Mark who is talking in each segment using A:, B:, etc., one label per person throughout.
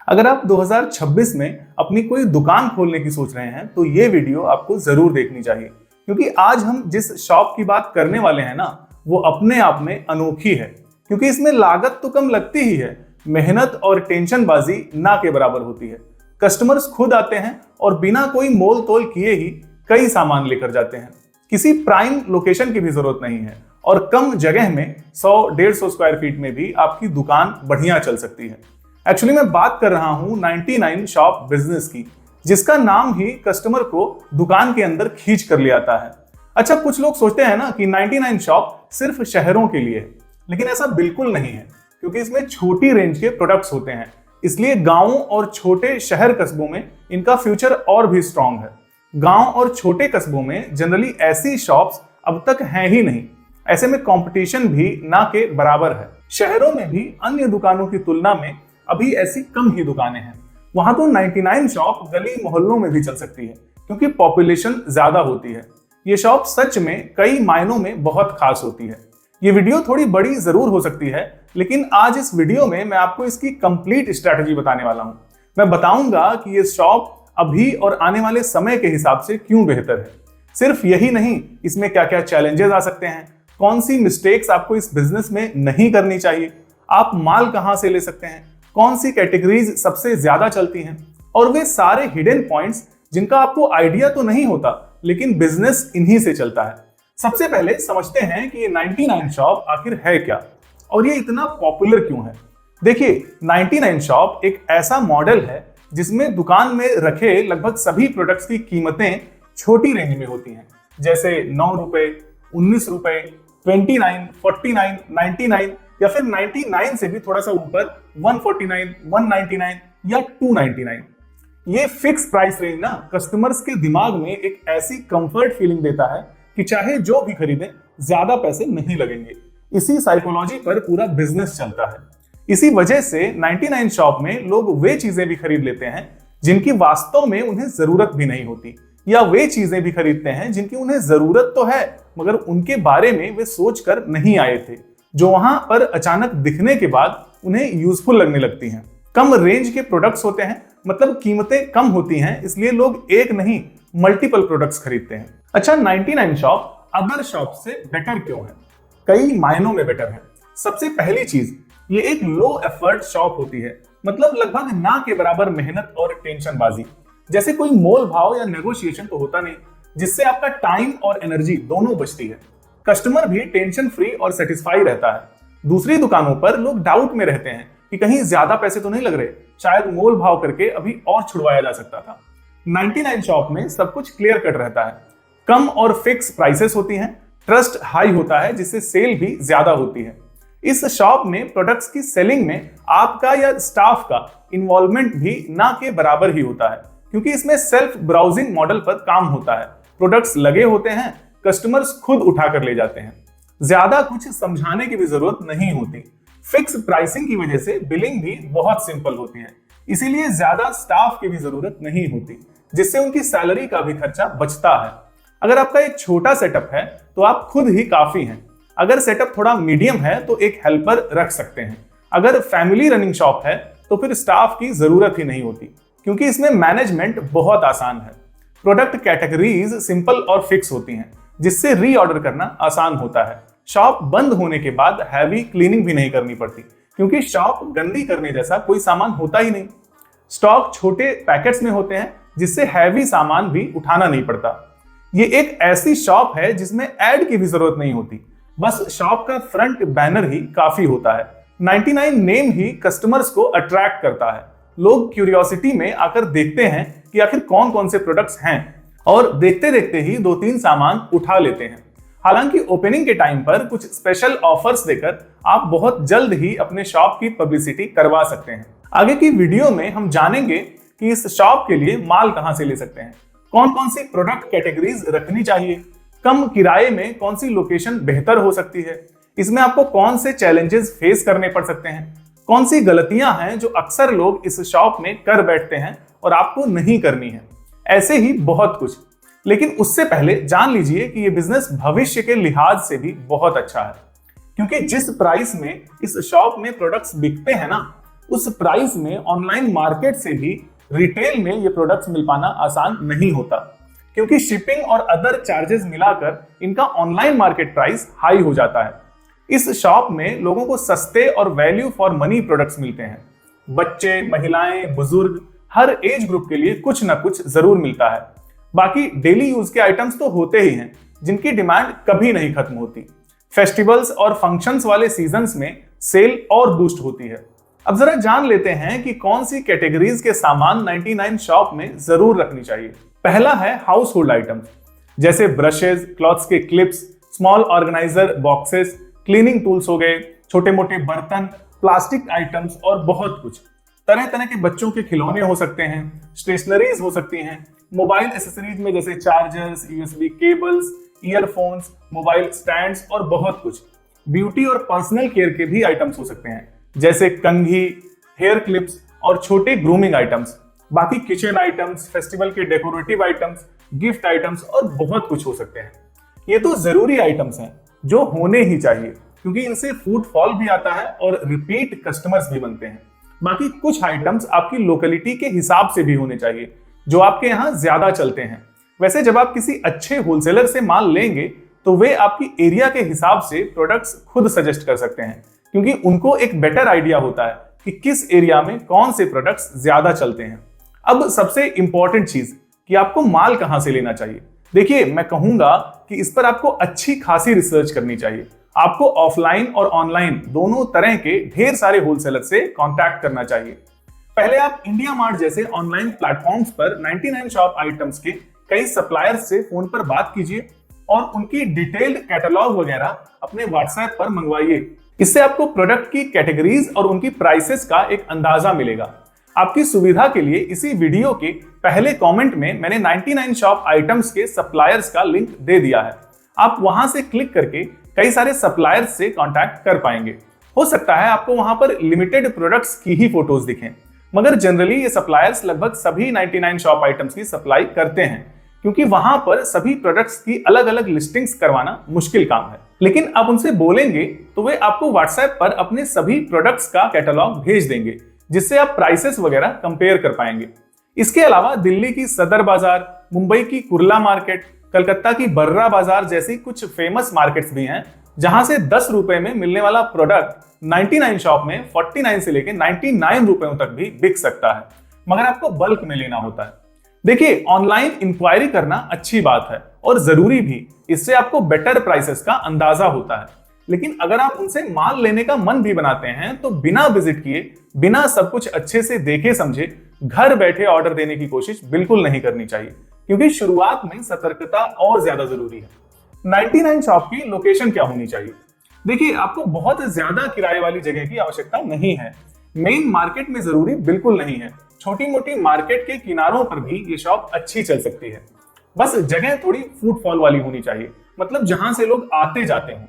A: अगर आप 2026 में अपनी कोई दुकान खोलने की सोच रहे हैं तो ये वीडियो आपको जरूर देखनी चाहिए, क्योंकि आज हम जिस शॉप की बात करने वाले हैं ना, वो अपने आप में अनोखी है। क्योंकि इसमें लागत तो कम लगती ही है, मेहनत और टेंशनबाजी ना के बराबर होती है। कस्टमर्स खुद आते हैं और बिना कोई मोल तोल किए ही कई सामान लेकर जाते हैं। किसी प्राइम लोकेशन की भी जरूरत नहीं है और कम जगह में 100-150 स्क्वायर फीट में भी आपकी दुकान बढ़िया चल सकती है। एक्चुअली मैं बात कर रहा हूं 99 शॉप बिजनेस की, जिसका नाम ही कस्टमर को दुकान के अंदर खींच कर ले आता है। अच्छा, कुछ लोग सोचते हैं ना कि 99 शॉप सिर्फ शहरों के लिए है, लेकिन ऐसा बिल्कुल नहीं है, क्योंकि इसमें छोटी रेंज के प्रोडक्ट्स होते हैं। इसलिए गांवों और छोटे शहर कस्बों में इनका फ्यूचर और भी स्ट्रांग है। गांव और छोटे कस्बों में जनरली ऐसी शॉप्स अब तक हैं ही नहीं। ऐसे में कंपटीशन भी ना के बराबर है। शहरों में भी अन्य दुकानों की तुलना में अभी ऐसी कम ही दुकानें हैं। वहां तो 99 शॉप गली मोहल्लों में भी चल सकती है, क्योंकि पॉपुलेशन ज्यादा होती है। ये शॉप सच में कई मायनों में बहुत खास होती है। ये वीडियो थोड़ी बड़ी जरूर हो सकती है, लेकिन आज इस वीडियो में मैं आपको इसकी कंप्लीट स्ट्रैटेजी बताने वाला हूं। मैं बताऊंगा कि ये शॉप अभी और आने वाले समय के हिसाब से क्यों बेहतर है। सिर्फ यही नहीं, इसमें क्या क्या चैलेंजेस आ सकते हैं, कौन सी मिस्टेक्स आपको इस बिजनेस में नहीं करनी चाहिए, आप माल कहां से ले सकते हैं, कौन सी कैटेगरीज सबसे ज्यादा चलती हैं, और वे सारे हिडन पॉइंट्स जिनका आपको आइडिया तो नहीं होता, लेकिन बिजनेस इन्हीं से चलता है। सबसे पहले समझते हैं कि ये 99 शॉप आखिर है क्या और ये इतना पॉपुलर क्यों है। देखिए, 99 शॉप एक ऐसा मॉडल है जिसमें दुकान में रखे लगभग सभी प्रोडक्ट्स की कीमतें छोटी रेंज में होती हैं, जैसे 9 रुपए, 19 रुपए, 29, 49, 99 या फिर 99 से भी थोड़ा सा ऊपर 149, 199 या 299। ये फिक्स प्राइस रेंज ना कस्टमर्स के दिमाग में एक ऐसी कंफर्ट फीलिंग देता है कि चाहे जो भी खरीदें ज्यादा पैसे नहीं लगेंगे। इसी साइकोलॉजी पर पूरा बिजनेस चलता है। इसी वजह से 99 शॉप में लोग वे चीजें भी खरीद लेते हैं जिनकी वास्तव में उन्हें जरूरत भी नहीं होती, या वे चीजें भी खरीदते हैं जिनकी उन्हें जरूरत तो है मगर उनके बारे में वे सोच कर नहीं आए थे, जो वहां पर अचानक दिखने के बाद उन्हें यूजफुल लगने लगती हैं। कम रेंज के प्रोडक्ट्स होते हैं, मतलब कीमतें कम होती हैं, इसलिए लोग एक नहीं मल्टीपल प्रोडक्ट्स खरीदते हैं। अच्छा, 99 शॉप अदर शॉप से बेटर क्यों है? कई मायनों में बेटर है। सबसे पहली चीज, ये एक लो एफर्ट शॉप होती है, मतलब लगभग ना के बराबर मेहनत और टेंशनबाजी। जैसे कोई मोल भाव या नेगोशिएशन तो होता नहीं, जिससे आपका टाइम और एनर्जी दोनों बचती है। कस्टमर भी टेंशन फ्री और सेटिस्फाई रहता है। दूसरी दुकानों पर लोग डाउट में रहते हैं कि कहीं ज्यादा पैसे तो नहीं लग रहे, शायद मोल भाव करके अभी और छुड़वाया जा सकता था। 99 शॉप में सब कुछ क्लियर कट रहता है। कम और फिक्स प्राइसेस होती हैं, ट्रस्ट हाई होता है, जिससे सेल भी ज्यादा होती है। इस शॉप में प्रोडक्ट्स की सेलिंग में आपका या स्टाफ का इन्वॉल्वमेंट भी ना के बराबर ही होता है, क्योंकि इसमें सेल्फ ब्राउजिंग मॉडल पर काम होता है। प्रोडक्ट्स लगे होते हैं, कस्टमर्स खुद उठाकर ले जाते हैं। ज्यादा कुछ समझाने की भी जरूरत नहीं होती। फिक्स प्राइसिंग की वजह से बिलिंग भी बहुत सिंपल होती है, इसीलिए ज्यादा स्टाफ की भी जरूरत नहीं होती, जिससे उनकी सैलरी का भी खर्चा बचता है। अगर आपका एक छोटा सेटअप है तो आप खुद ही काफी हैं। अगर सेटअप थोड़ा मीडियम है तो एक हेल्पर रख सकते हैं। अगर फैमिली रनिंग शॉप है तो फिर स्टाफ की जरूरत ही नहीं होती, क्योंकि इसमें मैनेजमेंट बहुत आसान है। प्रोडक्ट कैटेगरीज सिंपल और फिक्स होती हैं, जिससे रीऑर्डर करना आसान होता है। शॉप बंद होने के बाद हैवी क्लीनिंग भी नहीं करनी पड़ती, क्योंकि शॉप गंदी करने जैसा कोई सामान होता ही नहीं। स्टॉक छोटे पैकेट्स में होते हैं, जिससे हैवी सामान भी उठाना नहीं पड़ता। ये एक ऐसी शॉप है जिसमें ऐड की भी जरूरत नहीं होती, बस शॉप का फ्रंट बैनर ही काफी होता है। 99 नेम ही कस्टमर्स को अट्रैक्ट करता है। लोग क्यूरियोसिटी में आकर देखते हैं कि आखिर कौन कौन से प्रोडक्ट्स हैं, और देखते देखते ही 2-3 सामान उठा लेते हैं। हालांकि ओपनिंग के टाइम पर कुछ स्पेशल ऑफर्स देकर आप बहुत जल्द ही अपने शॉप की पब्लिसिटी करवा सकते हैं। आगे की वीडियो में हम जानेंगे कि इस शॉप के लिए माल कहां से ले सकते हैं, कौन कौन सी प्रोडक्ट कैटेगरीज रखनी चाहिए, कम किराए में कौन सी लोकेशन बेहतर हो सकती है, इसमें आपको कौन से चैलेंजेस फेस करने पड़ सकते हैं, कौन सी गलतियां हैं जो अक्सर लोग इस शॉप में कर बैठते हैं और आपको नहीं करनी है। ऐसे ही बहुत कुछ। लेकिन उससे पहले जान लीजिए कि ये बिजनेस भविष्य के लिहाज से भी बहुत अच्छा है, क्योंकि जिस प्राइस में इस शॉप में प्रोडक्ट्स बिकते हैं ना, उस प्राइस में ऑनलाइन मार्केट से भी रिटेल में ये प्रोडक्ट्स मिल पाना आसान नहीं होता, क्योंकि शिपिंग और अदर चार्जेस मिलाकर इनका ऑनलाइन मार्केट प्राइस हाई हो जाता है। इस शॉप में लोगों को सस्ते और वैल्यू फॉर मनी प्रोडक्ट्स मिलते हैं। बच्चे, महिलाएं, बुजुर्ग, हर एज ग्रुप के लिए कुछ ना कुछ जरूर मिलता है। बाकी डेली यूज के आइटम्स तो होते ही हैं, जिनकी डिमांड कभी नहीं खत्म होती। फेस्टिवल्स और फंक्शंस वाले सीजन्स में सेल और बूस्ट होती है। अब जरा जान लेते हैं कि कौन सी कैटेगरीज के सामान 99 शॉप में जरूर रखनी चाहिए। पहला है हाउस होल्ड आइटम्स, जैसे ब्रशेज, क्लॉथ्स के clips, small organiser boxes, cleaning tools हो गए, छोटे मोटे बर्तन, प्लास्टिक आइटम्स और बहुत कुछ। तरह तरह के बच्चों के खिलौने हो सकते हैं, स्टेशनरीज हो सकती हैं, मोबाइल एसेसरीज में जैसे chargers, USB cables, earphones, mobile stands और बहुत कुछ। ब्यूटी और पर्सनल केयर के भी आइटम्स हो सकते हैं, जैसे कंघी, हेयर क्लिप्स और छोटे ग्रूमिंग आइटम्स। बाकी किचन आइटम्स, फेस्टिवल के डेकोरेटिव आइटम्स, गिफ्ट आइटम्स और बहुत कुछ हो सकते हैं। ये तो जरूरी आइटम्स हैं जो होने ही चाहिए, क्योंकि इनसे फुटफॉल भी आता है और रिपीट कस्टमर्स भी बनते हैं। बाकी कुछ आइटम्स आपकी लोकेलिटी के हिसाब से भी होने चाहिए, जो आपके यहाँ ज्यादा चलते हैं। वैसे जब आप किसी अच्छे होलसेलर से माल लेंगे तो वे आपकी एरिया के हिसाब से प्रोडक्ट्स खुद सजेस्ट कर सकते हैं, क्योंकि उनको एक बेटर आइडिया होता है कि किस एरिया में कौन से प्रोडक्ट्स ज्यादा चलते हैं। अब सबसे इंपॉर्टेंट चीज कि आपको माल कहां से लेना चाहिए। देखिए, मैं कहूंगा कि इस पर आपको अच्छी खासी रिसर्च करनी चाहिए। आपको ऑफलाइन और ऑनलाइन दोनों तरह के ढेर सारे होलसेलर से कांटेक्ट करना चाहिए। पहले आप इंडिया मार्ट जैसे ऑनलाइन प्लेटफॉर्म्स पर 99 शॉप आइटम्स के कई सप्लायर्स से फोन पर बात कीजिए और उनकी डिटेल्ड कैटलॉग वगैरह अपने व्हाट्सएप पर मंगवाइए। इससे आपको प्रोडक्ट की कैटेगरीज और उनकी प्राइसेस का एक अंदाजा मिलेगा। आपकी सुविधा के लिए इसी वीडियो के पहले कमेंट में मैंने 99 शॉप आइटम्स के सप्लायर्स का लिंक दे दिया है। आप वहां से क्लिक करके कई सारे सप्लायर्स से कांटेक्ट कर पाएंगे। हो सकता है आपको वहां पर लिमिटेड प्रोडक्ट्स की ही फोटोज दिखें, मगर जनरली ये सप्लायर्स लगभग सभी 99 शॉप आइटम्स की सप्लाई करते हैं, क्योंकि वहां पर सभी प्रोडक्ट्स की अलग अलग लिस्टिंग्स करवाना मुश्किल काम है। लेकिन आप उनसे बोलेंगे तो वे आपको व्हाट्सएप पर अपने सभी प्रोडक्ट्स का कैटलॉग भेज देंगे, जिससे आप प्राइसेस वगैरह कंपेयर कर पाएंगे। इसके अलावा दिल्ली की सदर बाजार, मुंबई की कुर्ला मार्केट, कलकत्ता की बर्रा बाजार जैसी कुछ फेमस मार्केट्स भी हैं, जहां से 10 रुपए में मिलने वाला प्रोडक्ट 99 शॉप में 49 से लेकर 99 रुपयों तक भी बिक सकता है, मगर आपको बल्क में लेना होता है। देखिए, ऑनलाइन इंक्वायरी करना अच्छी बात है और जरूरी भी, इससे आपको बेटर प्राइसेस का अंदाजा होता है। लेकिन अगर आप उनसे माल लेने का मन भी बनाते हैं तो बिना विजिट किए, बिना सब कुछ अच्छे से देखे समझे घर बैठे ऑर्डर देने की कोशिश बिल्कुल नहीं करनी चाहिए, क्योंकि शुरुआत में सतर्कता और ज्यादा जरूरी है। 99 शॉप की लोकेशन क्या होनी चाहिए? देखिए, आपको बहुत ज्यादा किराए वाली जगह की आवश्यकता नहीं है। मेन मार्केट में जरूरी बिल्कुल नहीं है। छोटी मोटी मार्केट के किनारों पर भी ये शॉप अच्छी चल सकती है। बस जगह थोड़ी फुटफॉल वाली होनी चाहिए, मतलब जहां से लोग आते जाते हों।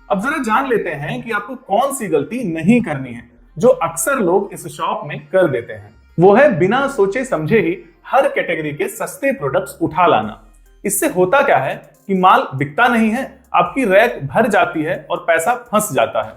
A: अब जरा जान लेते हैं कि आपको कौन सी गलती नहीं करनी है, जो अक्सर लोग इस शॉप में कर देते हैं। वो है बिना सोचे समझे ही हर कैटेगरी के सस्ते प्रोडक्ट्स उठा लाना। इससे होता क्या है कि माल बिकता नहीं है, आपकी रैक भर जाती है और पैसा फंस जाता है।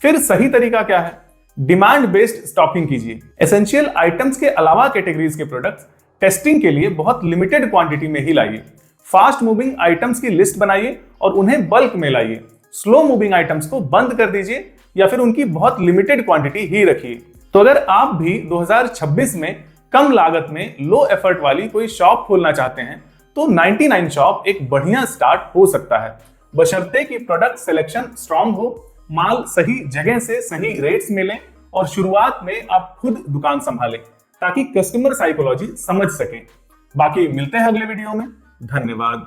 A: फिर सही तरीका क्या है? डिमांड बेस्ड स्टॉकिंग कीजिए। एसेंशियल आइटम्स के अलावा कैटेगरीज के प्रोडक्ट्स टेस्टिंग के लिए बहुत लिमिटेड क्वांटिटी में ही लाइए। फास्ट मूविंग आइटम्स की लिस्ट बनाइए और उन्हें बल्क में लाइए। स्लो मूविंग आइटम्स को बंद कर दीजिए या फिर उनकी बहुत लिमिटेड क्वांटिटी ही रखिए। तो अगर आप भी 2026 में कम लागत में लो एफर्ट वाली कोई शॉप खोलना चाहते हैं तो 99 शॉप एक बढ़िया स्टार्ट हो सकता है, बशर्ते कि प्रोडक्ट सिलेक्शन स्ट्रांग हो, माल सही जगह से सही रेट्स मिले और शुरुआत में आप खुद दुकान संभालें, ताकि कस्टमर साइकोलॉजी समझ सकें। बाकी मिलते हैं अगले वीडियो में। धन्यवाद।